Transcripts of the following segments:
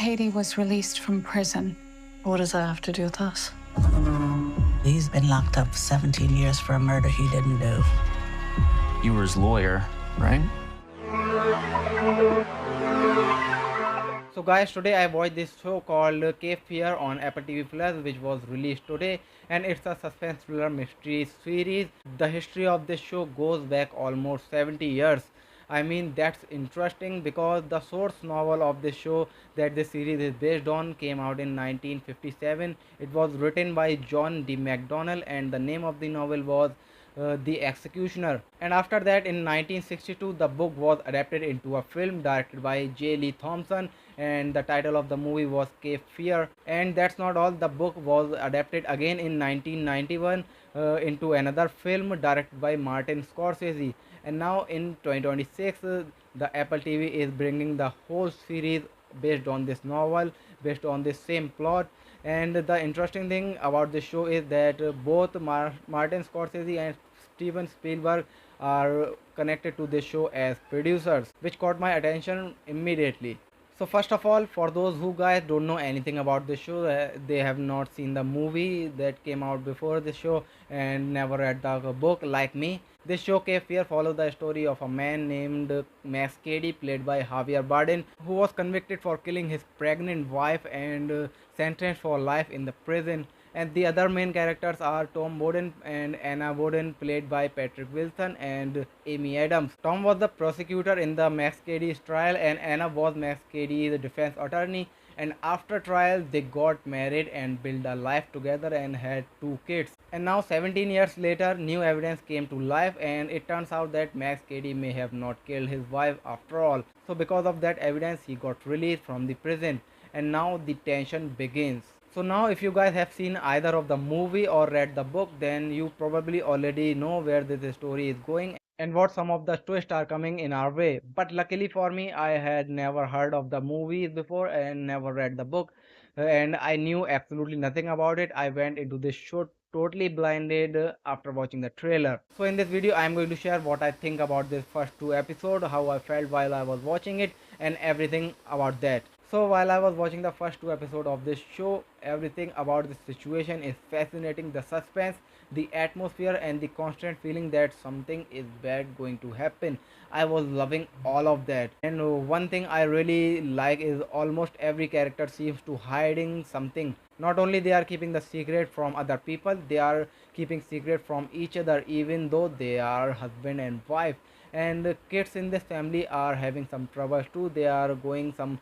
Katie was released from prison. What does that have to do with us? He's been locked up 17 years for a murder he didn't do. You were his lawyer, right? So guys, today I watched this show called Cape Fear on Apple TV Plus, which was released today, and it's a suspense thriller mystery series. The history of this show goes back almost 70 years. I mean, that's interesting because the source novel of this show that this series is based on came out in 1957. It was written by John D. MacDonald and the name of the novel was The Executioner. And after that, in 1962, the book was adapted into a film directed by J. Lee Thompson, and the title of the movie was Cape Fear. And that's not all, the book was adapted again in 1991 into another film directed by Martin Scorsese. And now in 2026, the Apple TV is bringing the whole series based on this novel, based on this same plot. And the interesting thing about this show is that both Martin Scorsese and Steven Spielberg are connected to this show as producers, which caught my attention immediately. So first of all, for those who guys don't know anything about this show, they have not seen the movie that came out before the show and never read the book like me. This show Cape Fear follows the story of a man named Max Cady, played by Javier Bardem, who was convicted for killing his pregnant wife and sentenced for life in the prison. And the other main characters are Tom Borden and Anna Borden, played by Patrick Wilson and Amy Adams. Tom was the prosecutor in the Max Cady's trial and Anna was Max Cady's defense attorney. And after trial, they got married and built a life together and had 2 kids. And now 17 years later, new evidence came to life and it turns out that Max Cady may have not killed his wife after all. So because of that evidence, he got released from the prison and now the tension begins. So now if you guys have seen either of the movie or read the book, then you probably already know where this story is going and what some of the twists are coming in our way. But luckily for me, I had never heard of the movies before and never read the book, and I knew absolutely nothing about it. I went into this show totally blinded after watching the trailer. So in this video I am going to share what I think about this first 2 episodes, how I felt while I was watching it and everything about that. So while I was watching the first 2 episodes of this show, everything about this situation is fascinating. The suspense, the atmosphere and the constant feeling that something is bad going to happen. I was loving all of that. And one thing I really like is almost every character seems to hiding something. Not only they are keeping the secret from other people, they are keeping secret from each other, even though they are husband and wife. And the kids in this family are having some troubles too. They are going some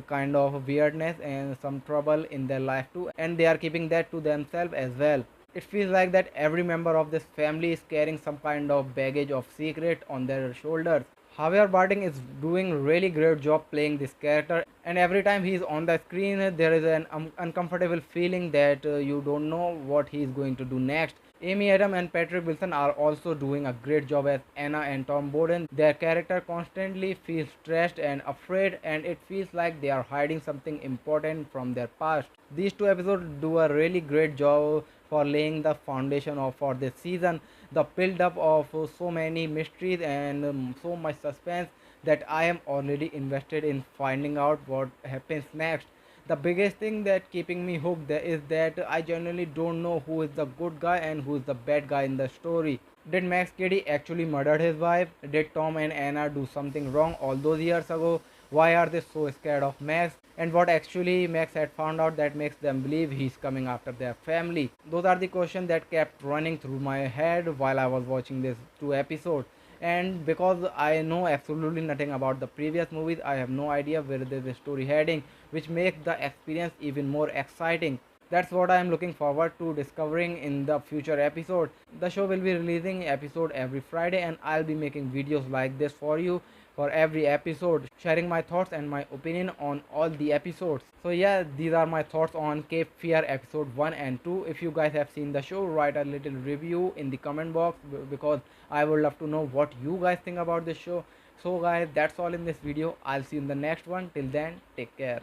kind of weirdness and some trouble in their life too, and they are keeping that to themselves as well. It feels like that every member of this family is carrying some kind of baggage of secret on their shoulders. Javier Bardem is doing really great job playing this character, and every time he is on the screen there is an uncomfortable feeling that you don't know what he is going to do next. Amy Adams and Patrick Wilson are also doing a great job as Anna and Tom Borden. Their character constantly feels stressed and afraid, and it feels like they are hiding something important from their past. These 2 episodes do a really great job for laying the foundation of for this season. The build up of so many mysteries and so much suspense that I am already invested in finding out what happens next. The biggest thing that keeping me hooked is that I genuinely don't know who is the good guy and who is the bad guy in the story. Did Max Cady actually murder his wife? Did Tom and Anna do something wrong all those years ago? Why are they so scared of Max? And what actually Max had found out that makes them believe he's coming after their family? Those are the questions that kept running through my head while I was watching this 2 episodes. And because I know absolutely nothing about the previous movies, I have no idea where this story heading, which makes the experience even more exciting. That's what I am looking forward to discovering in the future episode. The show will be releasing episode every Friday and I'll be making videos like this for you for every episode, sharing my thoughts and my opinion on all the episodes. So yeah, these are my thoughts on Cape Fear episode 1 and 2. If you guys have seen the show, write a little review in the comment box because I would love to know what you guys think about this show. So guys, that's all in this video. I'll see you in the next one. Till then, take care.